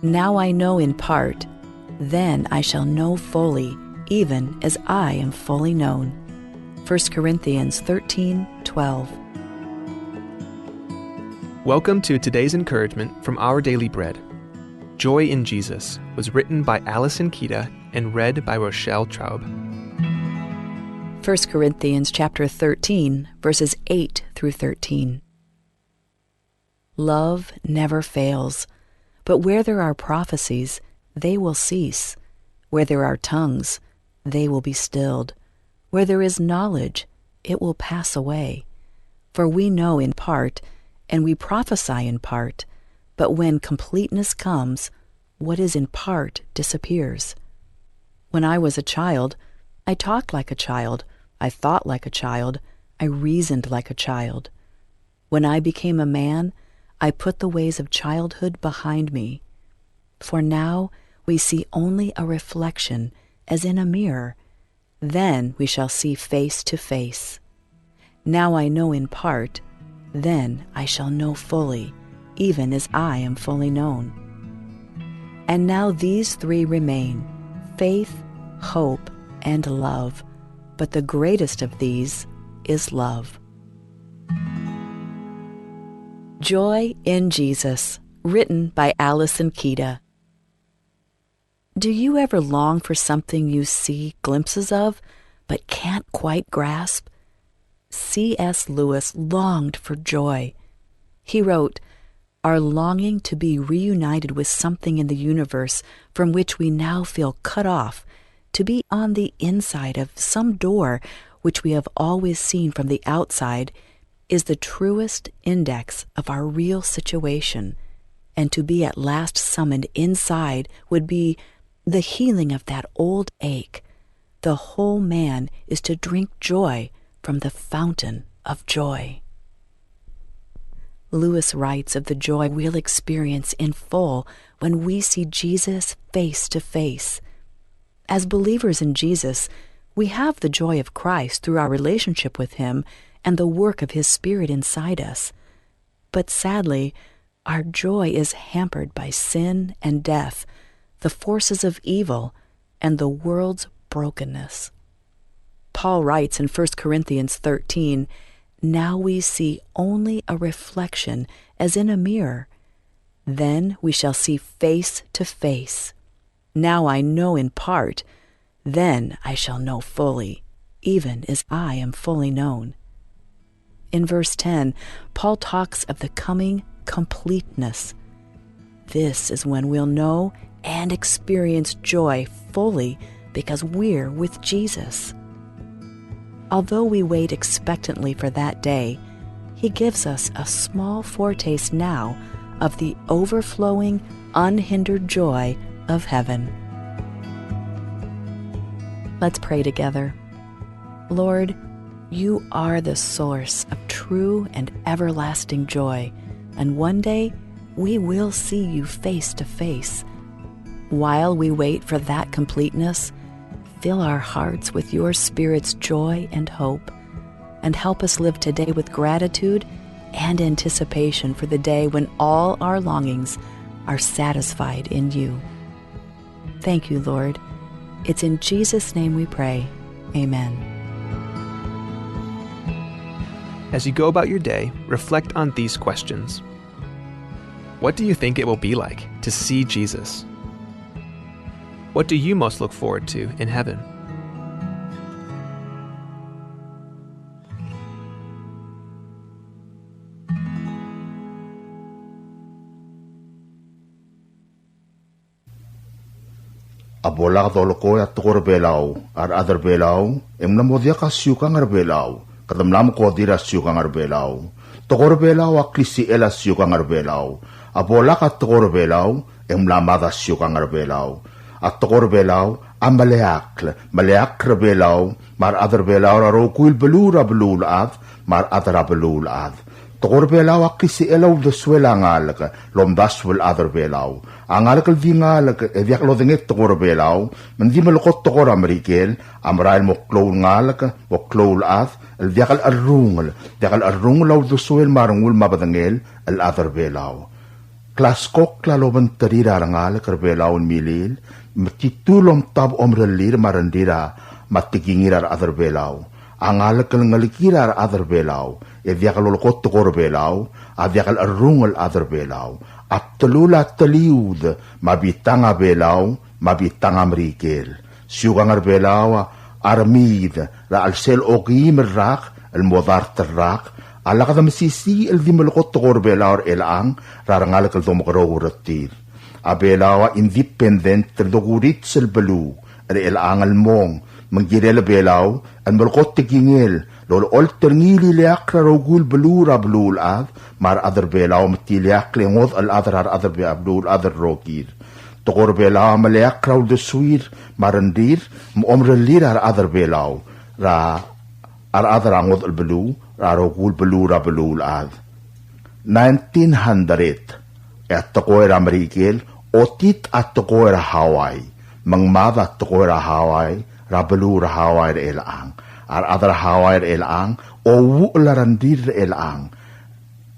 Now I know in part, then I shall know fully, even as I am fully known. 1 Corinthians 13:12. Welcome to today's encouragement from Our Daily Bread. Joy in Jesus was written by Allison Kita and read by Rochelle Traub. 1 Corinthians chapter 13, verses 8 through 13. Love never fails, but where there are prophecies, they will cease. Where there are tongues, they will be stilled. Where there is knowledge, it will pass away. For we know in part, and we prophesy in part, but when completeness comes, what is in part disappears. When I was a child, I talked like a child, I thought like a child, I reasoned like a child. When I became a man, I put the ways of childhood behind me. For now we see only a reflection, as in a mirror. Then we shall see face to face. Now I know in part, then I shall know fully, even as I am fully known. And now these three remain, faith, hope, and love, but the greatest of these is love. Joy in Jesus, written by Allison Kita. Do you ever long for something you see glimpses of, but can't quite grasp? C.S. Lewis longed for joy. He wrote, "Our longing to be reunited with something in the universe from which we now feel cut off, to be on the inside of some door which we have always seen from the outside, is the truest index of our real situation, and to be at last summoned inside would be the healing of that old ache. The whole man is to drink joy from the fountain of joy." Lewis writes of the joy we'll experience in full when we see Jesus face to face. As believers in Jesus, we have the joy of Christ through our relationship with Him and the work of His Spirit inside us. But sadly, our joy is hampered by sin and death, the forces of evil, and the world's brokenness. Paul writes in 1 Corinthians 13, "Now we see only a reflection as in a mirror. Then we shall see face to face. Now I know in part, then I shall know fully, even as I am fully known." In verse 10, Paul talks of the coming completeness. This is when we'll know and experience joy fully because we're with Jesus. Although we wait expectantly for that day, He gives us a small foretaste now of the overflowing, unhindered joy of heaven. Let's pray together. Lord, You are the source of true and everlasting joy, and one day we will see You face to face. While we wait for that completeness, fill our hearts with Your Spirit's joy and hope, and help us live today with gratitude and anticipation for the day when all our longings are satisfied in You. Thank You, Lord. It's in Jesus' name we pray. Amen. As you go about your day, reflect on these questions. What do you think it will be like to see Jesus? What do you most look forward to in heaven? Abola ka tolo ko at tukor belaw, ar other belaw, emna modya ka siyukang ar belaw, kadamlam ko dira siyukang ar belaw, tukor belaw aklisi ela siyukang ar belaw, abola ka tukor belaw, emla mada siyukang ar belaw, at tukor belaw, maleak belaw, mar other belaw aro kuil belura belul ad, mar other belul ad. Tukor belaw aklisi ela u deswela ngalaka, lom daswel other belaw. Angalakal di ngalaka, evyak lo denget tukor belaw, mendi malukot tukor Amerikel, amrail mo kloul ngalaka, mo kloul ad, el vyakal arrungel law deswel marungul mabadangel, el other belaw. Klaskok lalo menterira rangal kerbelaun milil, matitulom tab omrelir marandira, matigingirar adar belau. Angal kelengalikirar adar belau, eviakal olokot tokor belau, aviakal arrungel adar belau. At telula teliud, mabitanga belau, mabitanga merikel. Siugangar belau, armid, ra alsel ogim rak, el modar terrak, ala kada masisi el dimelokot tokor belau elang, rarangal kal domokro ratir. Abelawa independent terdogurit sel belu, el angal mong, menggirel belau, an melokot tigingil, lol ol ternili leak rogul belura belul ad, mar adar belau metiliak lengod al adar belul adar rogir. Tokor belau meleak raul de suir, marandir, omrelir ar adar belau, ra ar adar angod al belu, ra rogul belura belul ad. 1900, at tokoir Amerikel, otit at tokoir Hawaii, mangmada at tokoir Hawaii, rabelu rahawai elang ar adar hawai elang o wularandir elang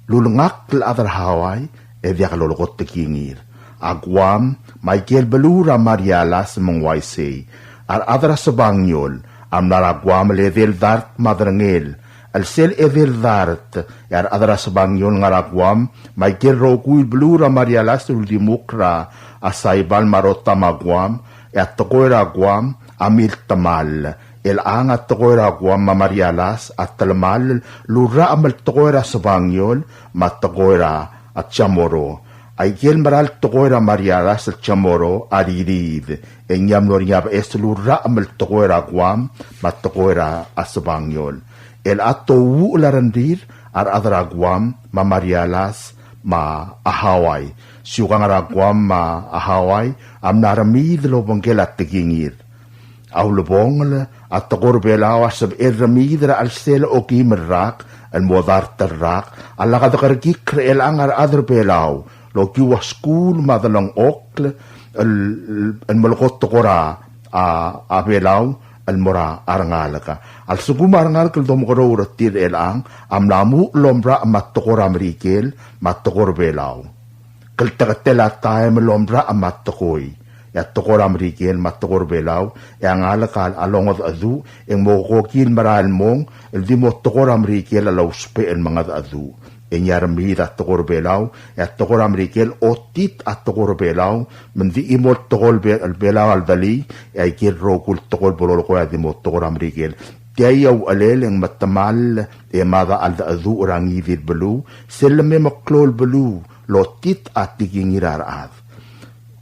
lulngak l adar hawai evyak lolokot tekingir agwam Michael belura marialas mengwaisi ar adar sebanyol am naragwam level dart madrangel al sel evel dart ar adar sebanyol ngaragwam Michael rogul belura marialas uldimukra asaibal marota magwam at tokoira agwam amil tamal el ang at tokoira guam mamarialas at talamal lura amal tokoira sabanyol mat tokoira at chamoro ay gel maral tokoira marialas at chamoro aririd enyam noriab es lura amal tokoira guam mat tokoira asabanyol el ato wu larandir ar adra guam mamarialas ma ahawai siukang araguam ma ahawai am naramid lo banggelat tigingir au lebongel at tokor belau sab erramidra al sel oki merrak al modar terrak alla kadakar kikre el angar adr belau lo ki waskul madalang okle al malkot tokora a belau al mora arangalaka al suguma arangalka domkoro ratir el ang am namu lombra mat tokora merikel mat tokor belau kaltakatela tayo lombra amat tokoy ya tokor Amerikel mat tokor belau yang alakal alongod adu yang mokokil maral mong el di mo tokor Amerikel alaw spe en mga adu en yarmid at tokor belau ya tokor Amerikel otit at tokor belau mendi imot tokor belau al dali ay kir rokul tokor bolol ko ya di mo tokor Amerikel tiyaw alel yang matamal e mada al adu orangidil belu selame maklol belu lotit at tigingirar ad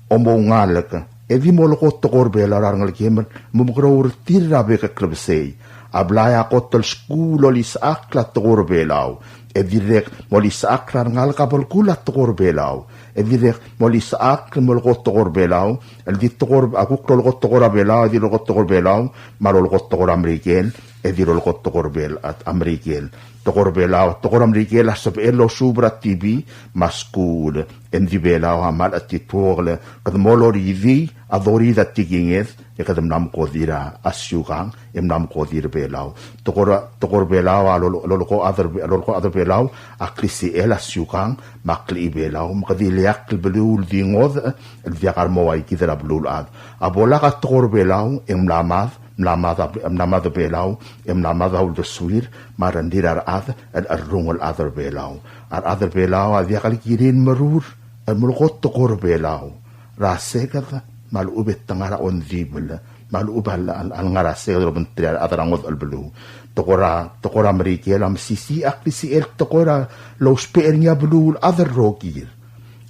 omongalak evi molokot tokor bela rangal kemen mumukrawur tirabe ka klubsei ablaya kotol skulo lis akla tokor belau evirek molis akla rangal kapol kulat tokor belau evirek molis akla molokot tokor belau eldi tokor aku kolokot tokor belau di lokot tokor belau marolokot tokor Amerikel evirolokot tokor bel at Amerikel tokor belau tokor Amerikel asab elo subra tibi maskul endi belau amal atitporle kad molori vi adori da tigingeth e kad nam kodira asyukang nam kodir belau tokor belau loloko other belau aklisi el asyukang makli belau makadiliak belul dingod el viakar mowai kidra blul ad abola ka tokor belau mlamad belau mlamad ul deswir marandir ar ad al rungol other belau ar other belau aviakal kirin merur al mulkot tokor belau rasekat mal ubet tangara on dibel mal ubal al ngarase do mentri other angod al belu tokora Amerikel am sisi aklisi el tokora lo spernya belu other rogir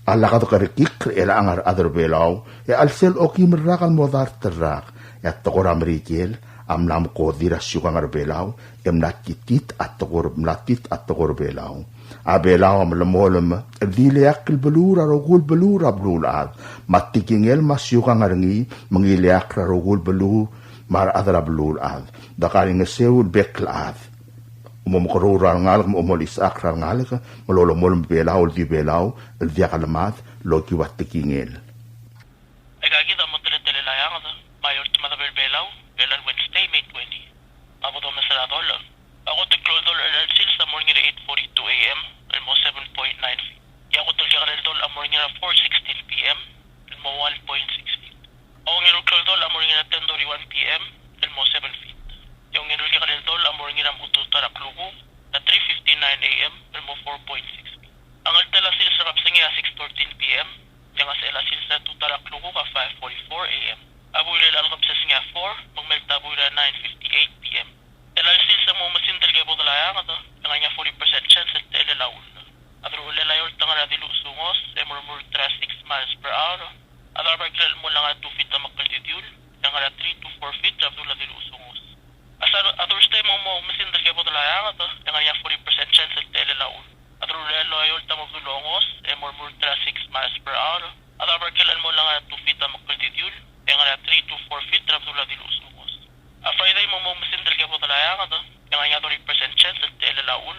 alla kad karikik el angar other belau ya al sel okim rakal modar terrak ya tokor Amerikel am nam kodira syukangar belau em nakitit at tokor belau a belau am lemolem diliak belura rogul belura blulad matikingel masyukangar ngi mengiliak rogul belu mar adra blulad dakaling seul beklad umomkorura ngal umolis akra ngal mololomol belau di belau el diakalamat loki watikingel agagida montele layang mayor tumada belau belan Wednesday May 20 ako to masaladol ako to close all at 6 the morning at 8:42 a.m. almost 7.9 feet Yakutol ka dol amor nga 4:16 p.m. Elmo 1.6 feet. O ngirul dol amor nga 10:1 p.m. Elmo 7 feet. Yung ngirul ka dol amor nga ututarak lugo na 3:59 a.m. Elmo 4.6 feet. Ang altalasil sa kapsingi 6:14 p.m. Yang as elasil sa tutarak lugo ka 5:44 a.m. Abuilal alkapsas nga 4, magmelta abuila 9:58 p.m. Elasil sa mo masintal kay bodalaya nga to, yang nga 40% chance at elalaul. Adro ulelayor tanga radilu sungos, emurmur 6 miles per hour. Adar bagral mo lang 2 feet na makaldidul, yang nga 3 to 4 feet abdula dilu sungos. Asar ador stay mo masintal kay bodalaya nga to, yang nga 40% chance at elalaul. Adro ulelayor tama abdulongos, emurmur 6 miles per hour. Adar bagral mo lang 2 feet na makaldidul, yang nga 3 to 4 feet abdula dilu sungos. A Friday mo masintal kay bodalaya nga to, yang nga 30% chance at elalaul.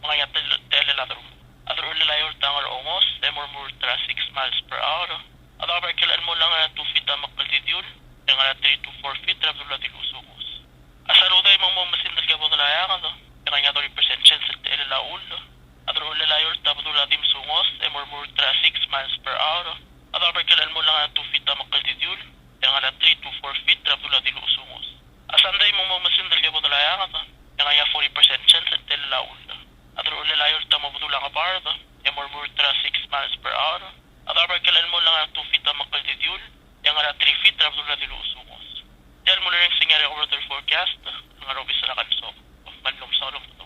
Mga teleladro. Adro ulelayor tangal ongos, emurmur 6 miles per hour. Adar bagral mo lang 2 feet na makaldidul, yang nga 3 to 4 feet abdula dilu sungos. Asaruday mo masintal kay bodalaya nga to, yang nga 30% chance at elalaul. Adro ulelayor tabdula dim sungos, emurmur 6 miles per hour. Adar bagral mo lang 2 feet na makaldidul, yang nga 3 to 4 feet abdula dilu sungos. Asanday mo masintal kay bodalaya nga to, yang nga 40% chance at elalaul. Adro ulelayor tamabudula ka parda, emurmur 6 miles per hour. Adar bagral mo lang 2 feet na makaldidul, yang nga 3 feet abdula dilu sungos. Dahil mo rin singyari weather forecast, ang arobis na kanso, of manlom solom to.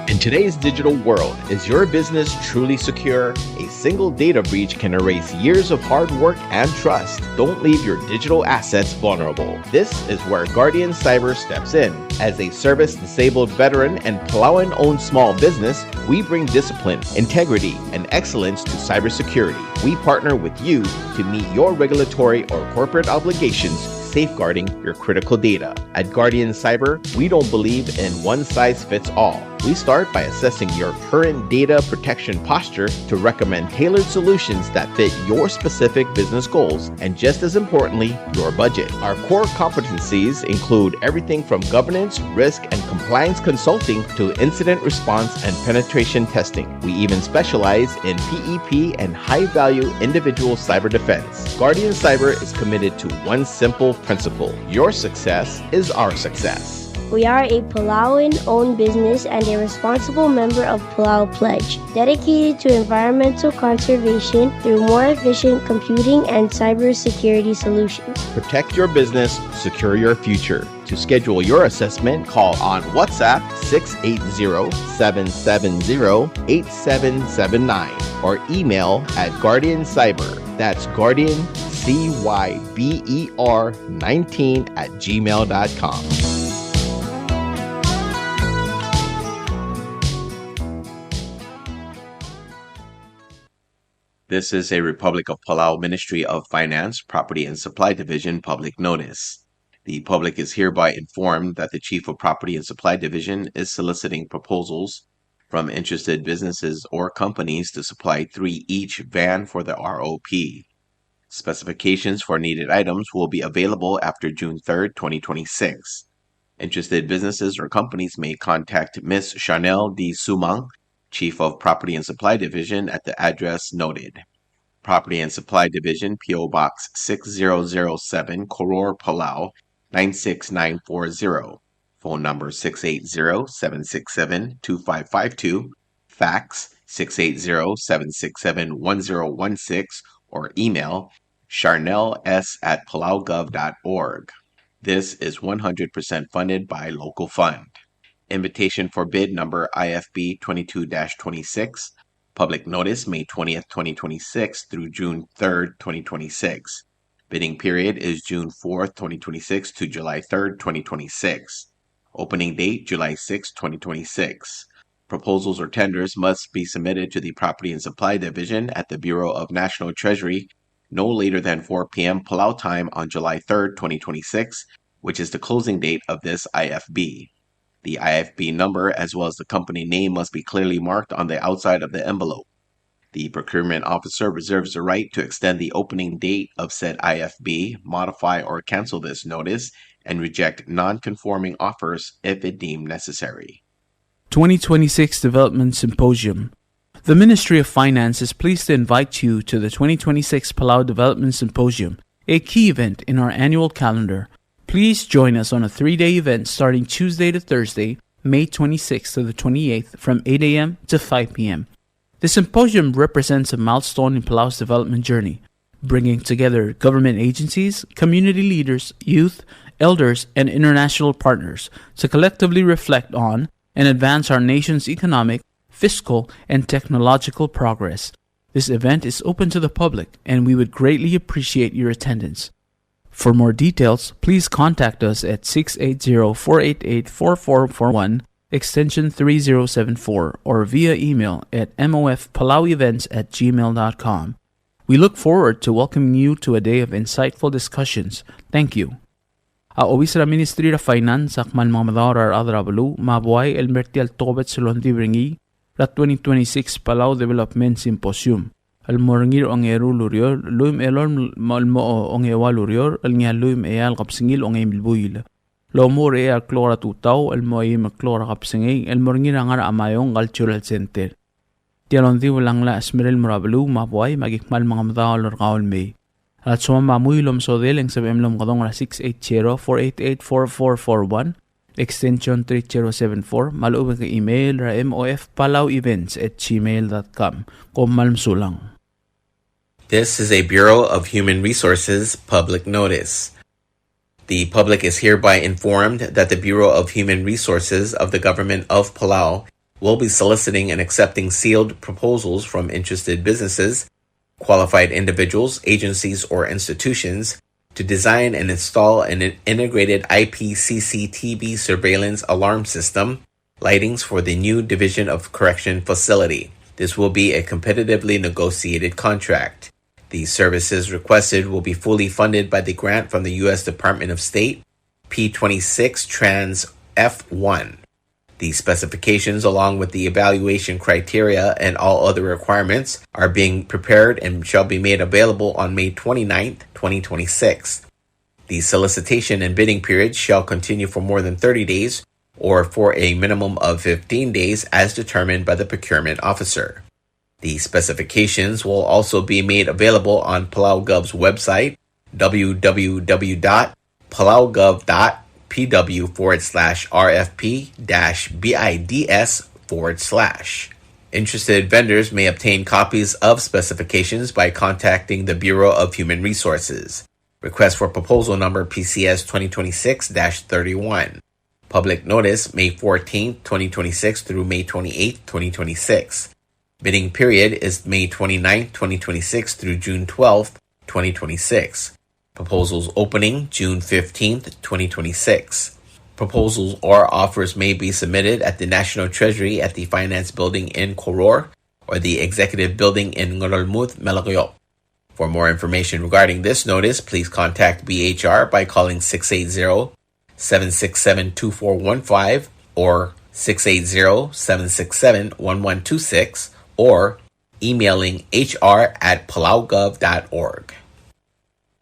In today's digital world, is your business truly secure? A single data breach can erase years of hard work and trust. Don't leave your digital assets vulnerable. This is where Guardian Cyber steps in. As a service-disabled veteran and Palauan-owned small business, we bring discipline, integrity, and excellence to cybersecurity. We partner with you to meet your regulatory or corporate obligations, safeguarding your critical data. At Guardian Cyber, we don't believe in one-size-fits-all. We start by assessing your current data protection posture to recommend tailored solutions that fit your specific business goals and, just as importantly, your budget. Our core competencies include everything from governance, risk, and compliance consulting to incident response and penetration testing. We even specialize in PEP and high-value individual cyber defense. Guardian Cyber is committed to one simple principle: your success is our success. We are a Palauan-owned business and a responsible member of Palau Pledge, dedicated to environmental conservation through more efficient computing and cybersecurity solutions. Protect your business, secure your future. To schedule your assessment, call on WhatsApp 680-770-8779 or email at Guardian Cyber. That's Guardian, CYBER 19@gmail.com. This is a Republic of Palau Ministry of Finance, Property and Supply Division public notice. The public is hereby informed that the Chief of Property and Supply Division is soliciting proposals from interested businesses or companies to supply 3 each van for the ROP. Specifications for needed items will be available after June 3rd, 2026. Interested businesses or companies may contact Ms. Chanel D. Sumang, Chief of Property and Supply Division, at the address noted. Property and Supply Division, P.O. Box 6007, Koror, Palau 96940. Phone number 680-767-2552. Fax 680-767-1016 or email charnels@palaugov.org. This is 100% funded by local fund. Invitation for bid number IFB 22-26. Public notice May 20th, 2026 through June 3rd, 2026. Bidding period is June 4th, 2026 to July 3rd, 2026. Opening date July 6th, 2026. Proposals or tenders must be submitted to the Property and Supply Division at the Bureau of National Treasury no later than 4 p.m. Palau time on July 3rd, 2026, which is the closing date of this IFB. The IFB number as well as the company name must be clearly marked on the outside of the envelope. The procurement officer reserves the right to extend the opening date of said IFB, modify or cancel this notice, and reject non-conforming offers if it deemed necessary. 2026 Development Symposium. The Ministry of Finance is pleased to invite you to the 2026 Palau Development Symposium, a key event in our annual calendar. Please join us on a 3-day event starting Tuesday to Thursday, May 26th to the 28th from 8 a.m. to 5 p.m. The symposium represents a milestone in Palau's development journey, bringing together government agencies, community leaders, youth, elders, and international partners to collectively reflect on and advance our nation's economic, fiscal, and technological progress. This event is open to the public, and we would greatly appreciate your attendance. For more details, please contact us at 680-488-4441, extension 3074, or via email at mofpalauevents@gmail.com. We look forward to welcoming you to a day of insightful discussions. Thank you. Aowi sa Ministry of Finance akman mga madawar adrabalu, mabuhay elmertial tobet silonti bringi, la 2026 Palau Development Symposium. Almorngir ong eru lurior, luim elon malmo ong ewa lurior, alnya luim eyal kapsingil ong emilbuil. Lomur ea klora tutaw, almoy maklora kapsingil, almorngir angar amayong cultural center. Tialonti walang la asmiril murabalu, mabuhay magikmal mga madawar kaol may. At sumamamuy lomsodel ang sabem lomkadong la 680-488-4441, extension 3074, maluwag ka email ra mofpalauevents@gmail.com. Kung malmsulang. This is a Bureau of Human Resources public notice. The public is hereby informed that the Bureau of Human Resources of the Government of Palau will be soliciting and accepting sealed proposals from interested businesses, qualified individuals, agencies, or institutions to design and install an integrated IP CCTV surveillance alarm system, lightings for the new Division of Correction facility. This will be a competitively negotiated contract. The services requested will be fully funded by the grant from the U.S. Department of State, P26 Trans F1. The specifications, along with the evaluation criteria and all other requirements, are being prepared and shall be made available on May 29th, 2026. The solicitation and bidding period shall continue for more than 30 days or for a minimum of 15 days as determined by the procurement officer. The specifications will also be made available on PalauGov's website, www.palauGov.pw/RFP-BIDS/. Interested vendors may obtain copies of specifications by contacting the Bureau of Human Resources. Request for proposal number PCS 2026-31. Public notice May 14, 2026 through May 28, 2026. Bidding period is May 29, 2026 through June 12, 2026. Proposals opening June 15th, 2026. Proposals or offers may be submitted at the National Treasury at the Finance Building in Koror or the Executive Building in Ngorolmuth, Melagayok. For more information regarding this notice, please contact BHR by calling 680-767-2415 or 680-767-1126 or emailing hr@palaugov.org.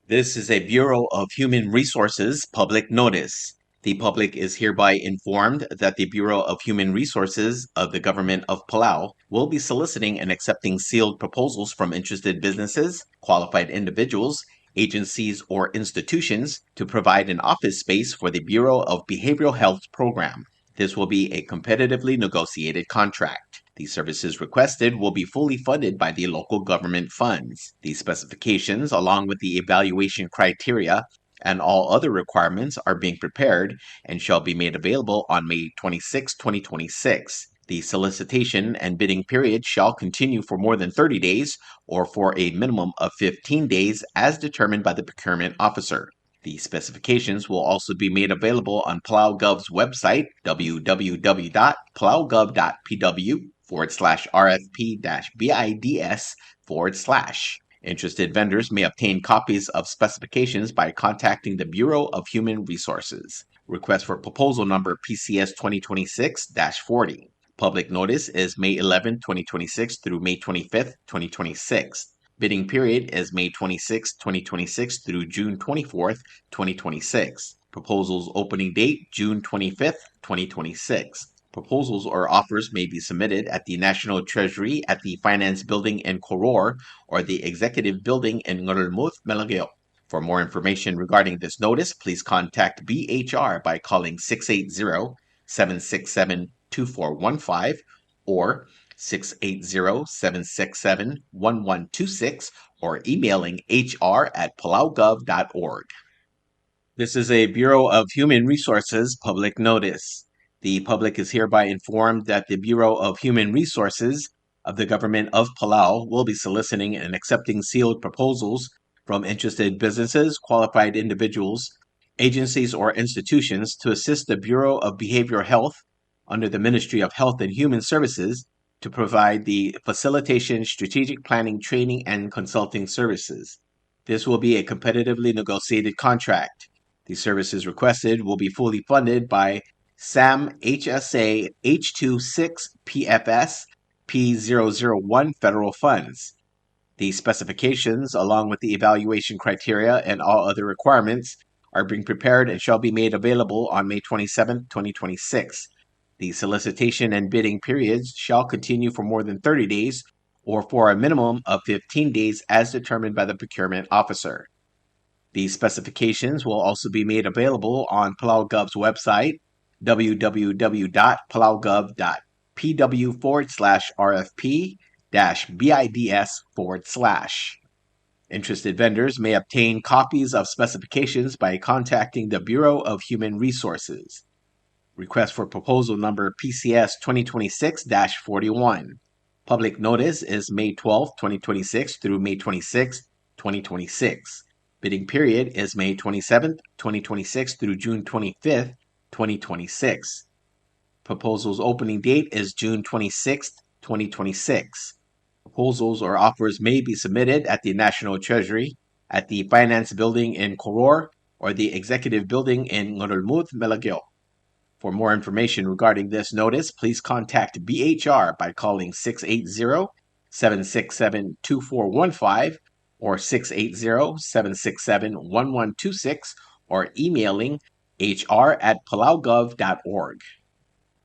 This is a Bureau of Human Resources public notice. The public is hereby informed that the Bureau of Human Resources of the Government of Palau will be soliciting and accepting sealed proposals from interested businesses, qualified individuals, agencies, or institutions to provide an office space for the Bureau of Behavioral Health program. This will be a competitively negotiated contract. The services requested will be fully funded by the local government funds. The specifications, along with the evaluation criteria and all other requirements, are being prepared and shall be made available on May 26, 2026. The solicitation and bidding period shall continue for more than 30 days or for a minimum of 15 days as determined by the procurement officer. The specifications will also be made available on PalauGov's website, www.palaugov.pw/RFP-BIDS/. Interested vendors may obtain copies of specifications by contacting the Bureau of Human Resources. Request for proposal number PCS 2026-40. Public notice is May 11, 2026 through May 25, 2026. Bidding period is May 26, 2026 through June 24, 2026. Proposals opening date June 25, 2026. Proposals or offers may be submitted at the National Treasury at the Finance Building in Koror or the Executive Building in Ngurulmuth, Melageo. For more information regarding this notice, please contact BHR by calling 680-767-2415 or 680-767-1126 or emailing hr@palaugov.org. This is a Bureau of Human Resources public notice. The public is hereby informed that the Bureau of Human Resources of the Government of Palau will be soliciting and accepting sealed proposals from interested businesses, qualified individuals, agencies, or institutions to assist the Bureau of Behavioral Health under the Ministry of Health and Human Services to provide the facilitation, strategic planning, training, and consulting services. This will be a competitively negotiated contract. The services requested will be fully funded by SAM HSA H26 PFS P001 federal funds. The specifications, along with the evaluation criteria and all other requirements, are being prepared and shall be made available on May 27, 2026. The solicitation and bidding periods shall continue for more than 30 days or for a minimum of 15 days as determined by the procurement officer. These specifications will also be made available on PalauGov's website, www.palaugov.pw/RFP-BIDS/. Interested vendors may obtain copies of specifications by contacting the Bureau of Human Resources. Request for proposal number PCS 2026-41. Public notice is May 12, 2026 through May 26, 2026. Bidding period is May 27, 2026 through June 25, 2026. Proposals opening date is June 26, 2026. Proposals or offers may be submitted at the National Treasury, at the Finance Building in Koror, or the Executive Building in Ngurulmuth, Melageo. For more information regarding this notice, please contact BHR by calling 680-767-2415 or 680-767-1126 or emailing hr@palaugov.org.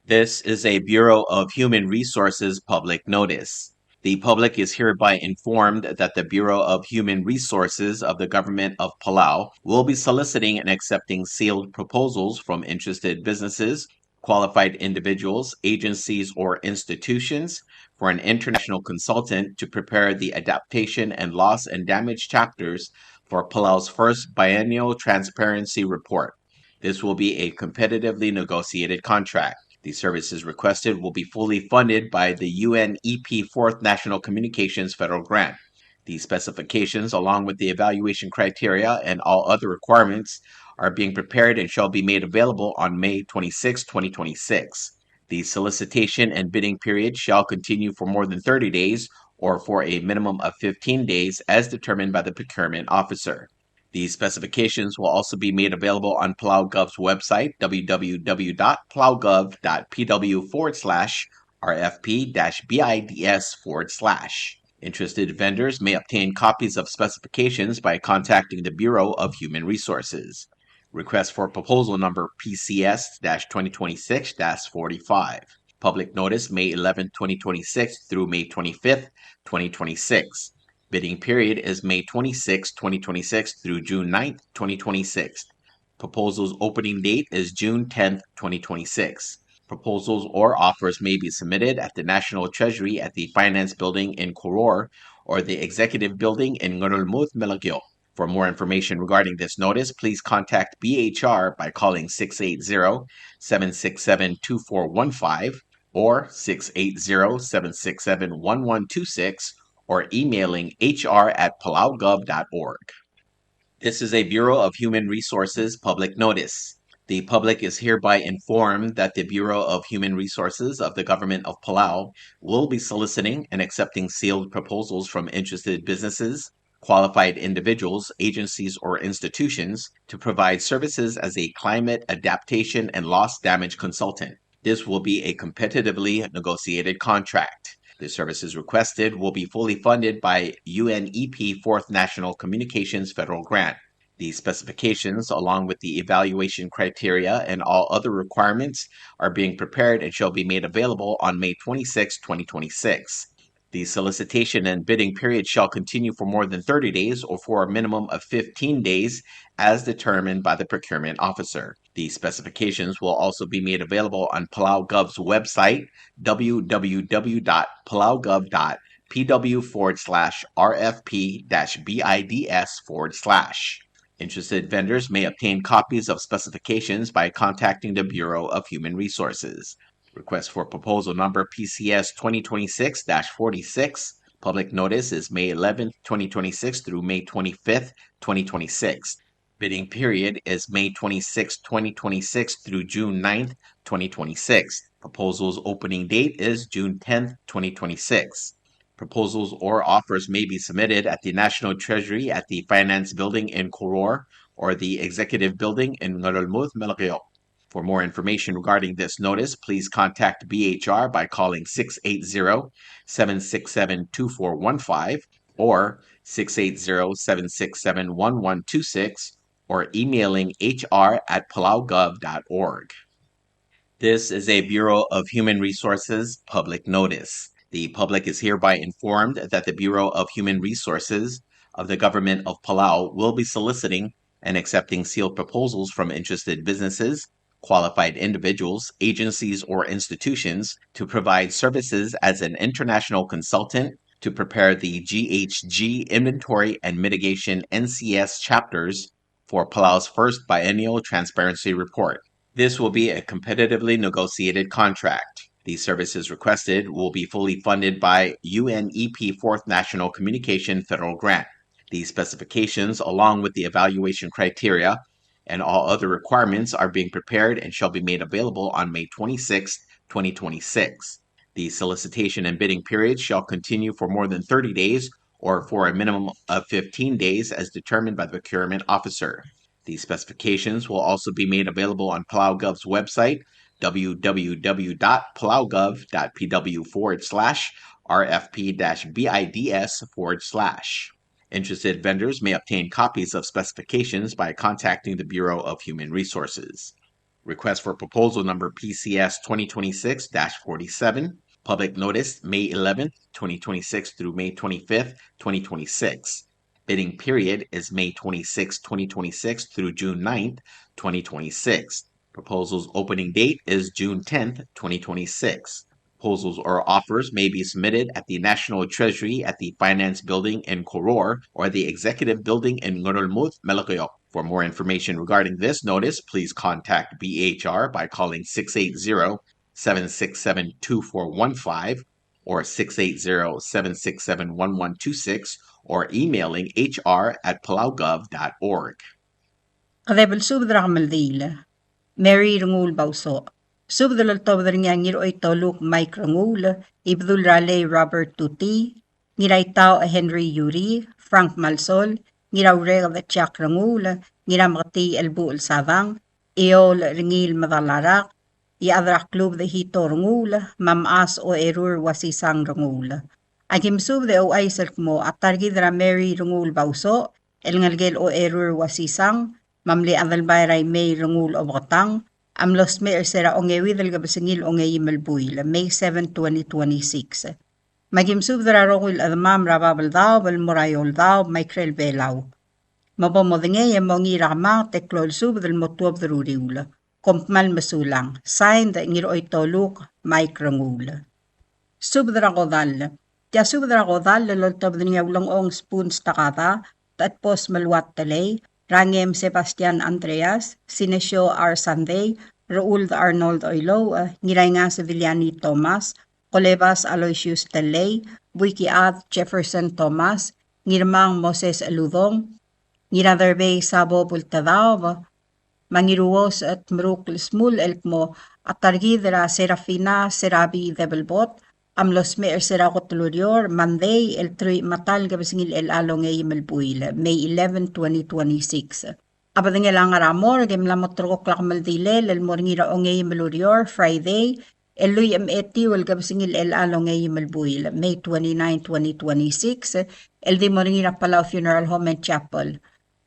This is a Bureau of Human Resources public notice. The public is hereby informed that the Bureau of Human Resources of the Government of Palau will be soliciting and accepting sealed proposals from interested businesses, qualified individuals, agencies, or institutions for an international consultant to prepare the adaptation and loss and damage chapters for Palau's first biennial transparency report. This will be a competitively negotiated contract. The services requested will be fully funded by the UNEP 4th National Communications Federal Grant. The specifications, along with the evaluation criteria and all other requirements, are being prepared and shall be made available on May 26, 2026. The solicitation and bidding period shall continue for more than 30 days or for a minimum of 15 days as determined by the procurement officer. These specifications will also be made available on PalauGov's website, www.palaugov.pw/RFP-BIDS/. Interested vendors may obtain copies of specifications by contacting the Bureau of Human Resources. Request for proposal number PCS-2026-45. Public notice May 11, 2026 through May 25, 2026. Bidding period is May 26, 2026 through June 9, 2026. Proposals opening date is June 10, 2026. Proposals or offers may be submitted at the National Treasury at the Finance Building in Koror or the Executive Building in Ngurulmuth, Melageo. For more information regarding this notice, please contact BHR by calling 680-767-2415 or 680-767-1126 or emailing hr@palaugov.org. This is a Bureau of Human Resources public notice. The public is hereby informed that the Bureau of Human Resources of the Government of Palau will be soliciting and accepting sealed proposals from interested businesses, qualified individuals, agencies, or institutions to provide services as a climate adaptation and loss damage consultant. This will be a competitively negotiated contract. The services requested will be fully funded by UNEP 4th National Communications Federal Grant. The specifications, along with the evaluation criteria and all other requirements, are being prepared and shall be made available on May 26, 2026. The solicitation and bidding period shall continue for more than 30 days or for a minimum of 15 days as determined by the procurement officer. The specifications will also be made available on Palau Gov's website, www.palaugov.pw/RFP-BIDS/. Interested vendors may obtain copies of specifications by contacting the Bureau of Human Resources. Request for proposal number PCS 2026-46. Public notice is May 11, 2026 through May 25, 2026. Bidding period is May 26, 2026 through June 9, 2026. Proposals opening date is June 10, 2026. Proposals or offers may be submitted at the National Treasury at the Finance Building in Koror or the Executive Building in Renguul-Bausoch, Melageo. For more information regarding this notice, please contact BHR by calling 680-767-2415 or 680-767-1126 or emailing hr@palaugov.org. This is a Bureau of Human Resources public notice. The public is hereby informed that the Bureau of Human Resources of the Government of Palau will be soliciting and accepting sealed proposals from interested businesses, qualified individuals, agencies, or institutions to provide services as an international consultant to prepare the GHG Inventory and Mitigation NCS chapters for Palau's first biennial transparency report. This will be a competitively negotiated contract. The services requested will be fully funded by UNEP 4th National Communication Federal Grant. The specifications, along with the evaluation criteria, and all other requirements are being prepared and shall be made available on May 26, 2026. The solicitation and bidding period shall continue for more than 30 days or for a minimum of 15 days as determined by the procurement officer. The specifications will also be made available on Palau Gov's website, www.palaugov.pw/RFP-BIDS/. Interested vendors may obtain copies of specifications by contacting the Bureau of Human Resources. Request for proposal number PCS 2026-47. Public notice May 11, 2026 through May 25, 2026. Bidding period is May 26, 2026 through June 9, 2026. Proposals opening date is June 10, 2026. Proposals or offers may be submitted at the National Treasury at the Finance Building in Koror or the Executive Building in Renguul-Bausoch, Melageo. For more information regarding this notice, please contact BHR by calling 680-767-2415 or 680-767-1126 or emailing hr@palaugov.org. Kadebel subdra kamaldila. Mary Renguul-Bausoch. Subdal tobdar nga ngiro ay toluk Mike Renguul, ibdul rale Robert Tuti, ngiray tao Henry Yuri, Frank Malsol, ngiraw rega the Jack Renguul, ngiramati Elbu Savang, Eol Ringil Madalarak, iadrak klub the Hito Renguul, mamas o erur wasisang Renguul. Agim subde o aiselk mo atargidra Mary Renguul-Bausoch, el ngalgel o erur wasisang, mamli adalbayray May Renguul o Batang, Amlos Mayor Sera ongewi del gabasingil ongeyi melbuil, May 7, 2026. Magim subdra rogul admam rababal daw, bal morayol daw, Michael Belaw. Mabomodenge yung mongi ramang teklol subdal motuab daruriula. Kompmal masulang, signed ngiro itoluk, Mike Renguul. Subdra kodal. Tia subdra kodal, loltob niya ulang ong spoons takata, tat pos malwat talay, Rangem Sebastian Andreas, Sinesio R. Sunday, Raul Arnold Oilo, ngiray nga sa Villani Thomas, Colebas Aloysius Telay, Buikiat Jefferson Thomas, ngirmang Moses Aludong, ngiradarbe Sabo Bultadaw, mangiruos at Mrukl Smul Elkmo, at targidra Serafina, Serabi, Debelbot, Amlos Mayor Serakot Lurior, Monday, el 3 Matal Gabasingil el Alongay Melbuil, May 11, 2026. Abadang ilang aramor, gemlamot trok lakmaldile, el Morngira Ongay Melurior, Friday, el Luy Eti, el Gabasingil el Alongay Melbuil, May 29, 2026, el de Morngira Palau Funeral Home and Chapel.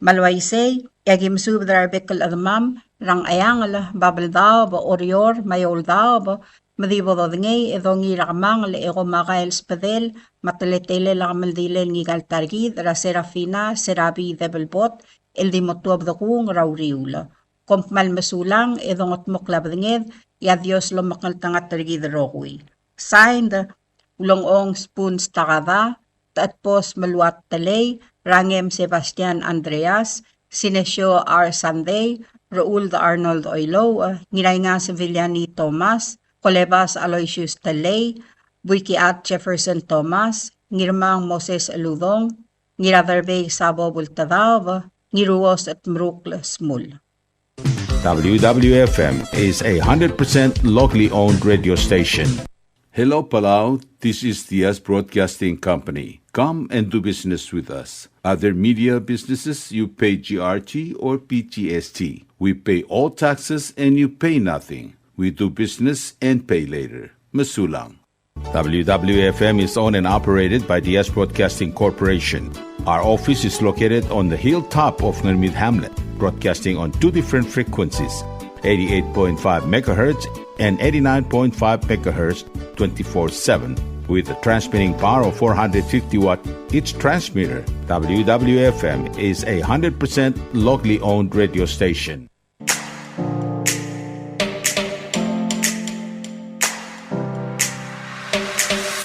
Malwaisay, yagim subdrar bekal admam, rang ayangala, babaldao ba orior, mayoldao ba, madibo do ngay, edongi rakamang le ego makael spadel, mataletele lakamaldile ngigal targid, ra Serafina, Serabi, Debelbot, el dimotuab do kung rauriula. Kompmal masulang, edongot moklab dinged, ya Dios lo makal tangat targid rokui. Signed, ulong spoons takada, taat pos maluat talay, Rangem Sebastian Andreas, Sinesio R. Sanday, Raul de Arnold Oilo, Ngiraynga Sevillani Tomas, Colebas Aloysius Talay, Buikiat Jefferson Tomas, Ngirmang Moses Aludong, Ngiradarbe Sabo Bultadav, Ngiruos at Mrukla Smul. WWFM is a 100% locally owned radio station. Hello, Palau. This is Diaz Broadcasting Company. Come and do business with us. Other media businesses, you pay GRT or PGST. We pay all taxes and you pay nothing. We do business and pay later. Masulang. WWFM is owned and operated by Diaz Broadcasting Corporation. Our office is located on the hilltop of Ngermid Hamlet, broadcasting on two different frequencies, 88.5 megahertz and 89.5 megahertz 24/7 with a transmitting power of 450 watt each transmitter. WWFM is a 100% locally owned radio station.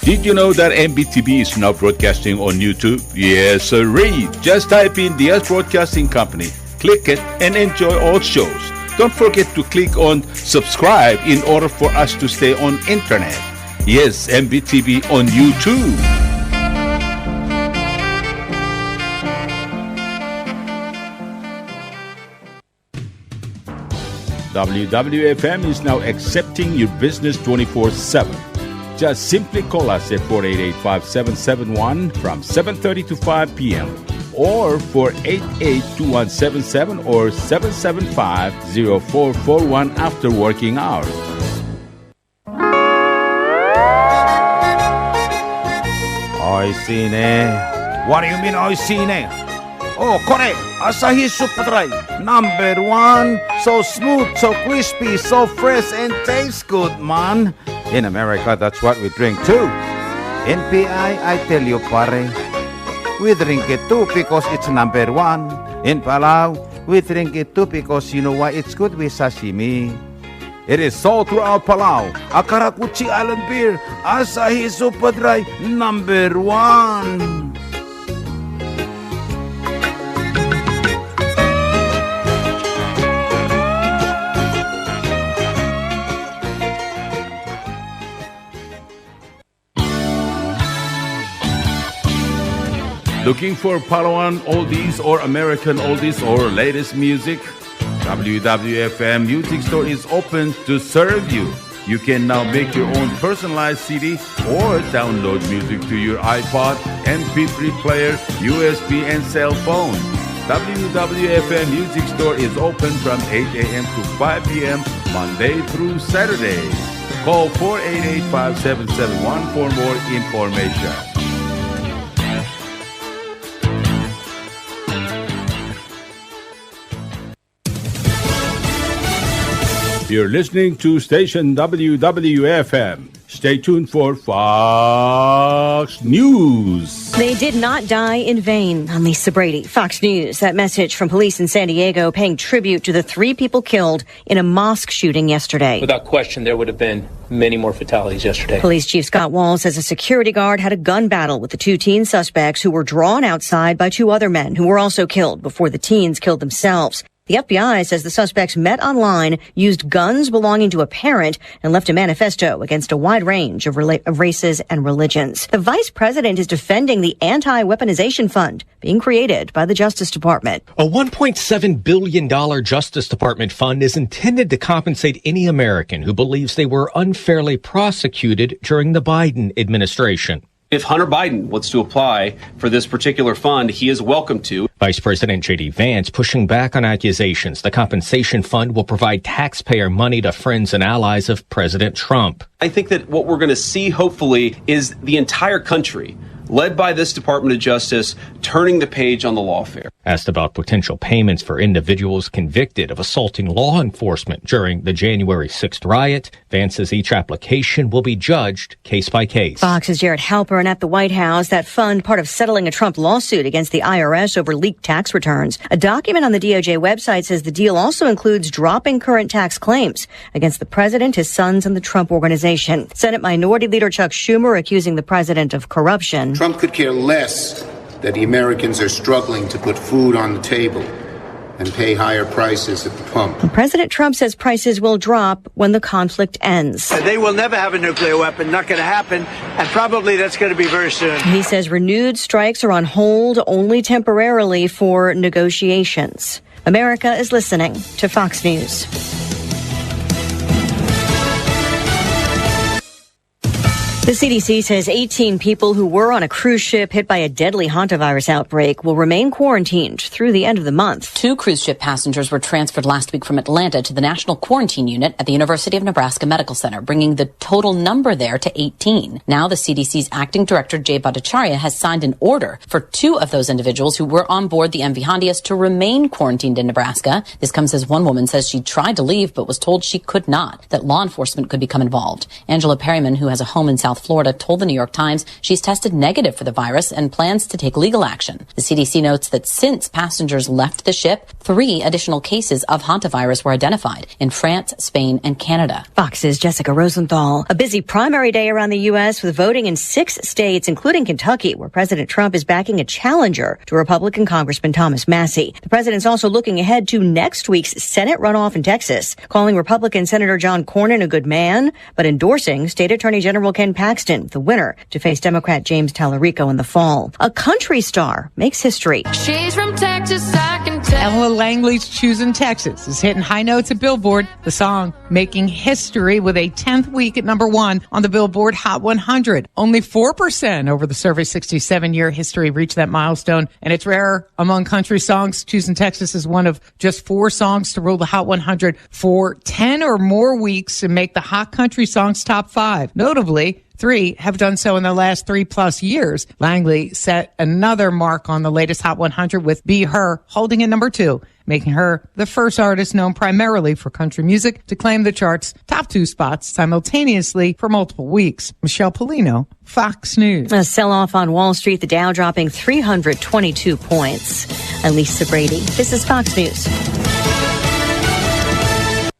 Did you know that MBTV is now broadcasting on YouTube? Yes, sirree. Just type in the Broadcasting Company, click it, and enjoy all shows. Don't forget to click on subscribe in order for us to stay on internet. Yes, MBTV on YouTube. WWFM is now accepting your business 24/7. Just simply call us at 488-5771 from 7:30 to 5 p.m. or 488-2177 or 775-0441 after working hours. Oi, sine. What do you mean, oi, sine? Oh, correct. Asahi Super Dry. Number 1. So smooth, so crispy, so fresh, and tastes good, man. In America, that's what we drink too. In PI, I tell you, pare, we drink it too because it's number 1. In Palau, we drink it too because you know why it's good with sashimi. It is sold throughout Palau. Akarakuchi Island beer, Asahi Super Dry, number 1. Looking for Palauan oldies or American oldies or latest music? WWFM Music Store is open to serve you. You can now make your own personalized CD or download music to your iPod, MP3 player, USB, and cell phone. WWFM Music Store is open from 8 a.m. to 5 p.m. Monday through Saturday. Call 488-5771 for more information. You're listening to station WWFM. Stay tuned for Fox News. They did not die in vain. I'm Lisa Brady, Fox News. That message from police in San Diego paying tribute to the 3 people killed in a mosque shooting yesterday. Without question, there would have been many more fatalities yesterday. Police Chief Scott Wall says a security guard had a gun battle with the 2 teen suspects who were drawn outside by 2 other men who were also killed before the teens killed themselves. The FBI says the suspects met online, used guns belonging to a parent, and left a manifesto against a wide range of races and religions. The vice president is defending the anti-weaponization fund being created by the Justice Department. A $1.7 billion Justice Department fund is intended to compensate any American who believes they were unfairly prosecuted during the Biden administration. If Hunter Biden wants to apply for this particular fund, he is welcome to. Vice President J.D. Vance pushing back on accusations the compensation fund will provide taxpayer money to friends and allies of President Trump. I think that what we're going to see, hopefully, is the entire country led by this Department of Justice, turning the page on the lawfare. Asked about potential payments for individuals convicted of assaulting law enforcement during the January 6th riot, Vance says each application will be judged case by case. Fox's Jared Halpern at the White House. That fund, part of settling a Trump lawsuit against the IRS over leaked tax returns. A document on the DOJ website says the deal also includes dropping current tax claims against the president, his sons, and the Trump Organization. Senate Minority Leader Chuck Schumer accusing the president of corruption. Trump could care less that the Americans are struggling to put food on the table and pay higher prices at the pump. President Trump says prices will drop when the conflict ends. They will never have a nuclear weapon, not going to happen, and probably that's going to be very soon. He says renewed strikes are on hold only temporarily for negotiations. America is listening to Fox News. The CDC says 18 people who were on a cruise ship hit by a deadly hantavirus outbreak will remain quarantined through the end of the month. 2 cruise ship passengers were transferred last week from Atlanta to the National Quarantine Unit at the University of Nebraska Medical Center, bringing the total number there to 18. Now the CDC's acting director, Jay Bhattacharya, has signed an order for 2 of those individuals who were on board the MV Hondias to remain quarantined in Nebraska. This comes as one woman says she tried to leave but was told she could not, that law enforcement could become involved. Angela Perryman, who has a home in South Florida, told the New York Times she's tested negative for the virus and plans to take legal action. The CDC notes that since passengers left the ship, 3 additional cases of hantavirus were identified in France, Spain, and Canada. Fox's Jessica Rosenthal. A busy primary day around the U.S. with voting in 6 states, including Kentucky, where President Trump is backing a challenger to Republican Congressman Thomas Massie. The president's also looking ahead to next week's Senate runoff in Texas, calling Republican Senator John Cornyn a good man, but endorsing State Attorney General Ken Paxton, the winner, to face Democrat James Tallarico in the fall. A country star makes history. She's from Texas, I can tell. Ella Langley's Choosing Texas is hitting high notes at Billboard. The song making history with a 10th week at number 1 on the Billboard Hot 100. Only 4% over the survey's 67-year history reached that milestone, and it's rare among country songs. Choosing Texas is one of just 4 songs to rule the Hot 100 for 10 or more weeks and make the Hot Country Songs top 5. Notably, 3 have done so in the last 3+ years. Langley set another mark on the latest Hot 100 with Be Her holding at number 2, making her the first artist known primarily for country music to claim the chart's top 2 spots simultaneously for multiple weeks. Michelle Polino, Fox News. A sell-off on Wall Street, the Dow dropping 322 points. I'm Lisa Brady. This is Fox News.